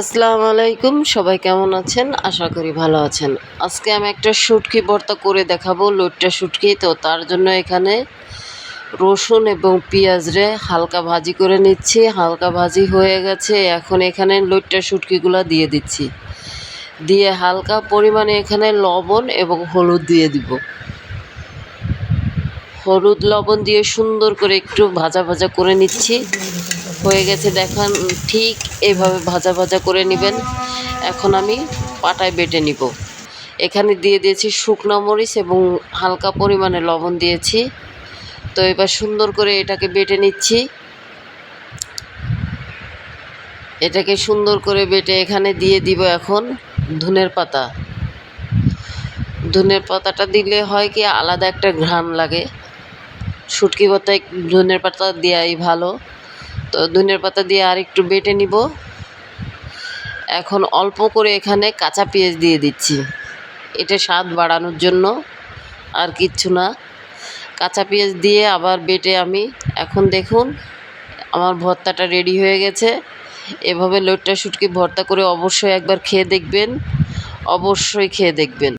আসসালামু আলাইকুম, সবাই কেমন আছেন? আশা করি ভালো আছেন। আজকে আমি একটা শুটকি ভর্তা করে দেখাবো, লইট্টা শুটকি। তো তার জন্য এখানে রসুন এবং পেঁয়াজ হালকা ভাজি করে নিচ্ছি। হালকা ভাজি হয়ে গেছে, এখন এখানে লইট্টা শুটকিগুলো দিয়ে দিচ্ছি। দিয়ে হালকা পরিমাণে এখানে লবণ এবং হলুদ দিয়ে দিব। হলুদ লবণ দিয়ে সুন্দর করে একটু ভাজা ভাজা করে নিচ্ছি। হয়ে গেছে দেখেন, ঠিক এইভাবে ভাজা ভাজা করে নেবেন। এখন আমি পাটায় বেটে নিব। এখানে দিয়ে দিয়েছি শুকনো মরিচ এবং হালকা পরিমাণে লবণ দিয়েছি। তো এবার সুন্দর করে এটাকে বেটে নিচ্ছি। এটাকে সুন্দর করে বেটে এখানে দিয়ে দিব এখন ধনের পাতা। ধনের পাতাটা দিলে হয় কি, আলাদা একটা ঘ্রাণ লাগে। শুটকি ভর্তায় ধনের পাতা দেওয়াই ভালো। তো ধনের পাতা দিয়ে আর একটু বেটে নিব। এখন অল্প করে এখানে কাঁচা পেঁয়াজ দিয়ে দিচ্ছি, এটা স্বাদ বাড়ানোর জন্য, আর কিচ্ছু না। কাঁচা পেঁয়াজ দিয়ে আবার বেটে আমি এখন দেখুন আমার ভর্তাটা রেডি হয়ে গেছে। এভাবে লইট্টা শুটকি ভর্তা করে অবশ্যই একবার খেয়ে দেখবেন, অবশ্যই খেয়ে দেখবেন।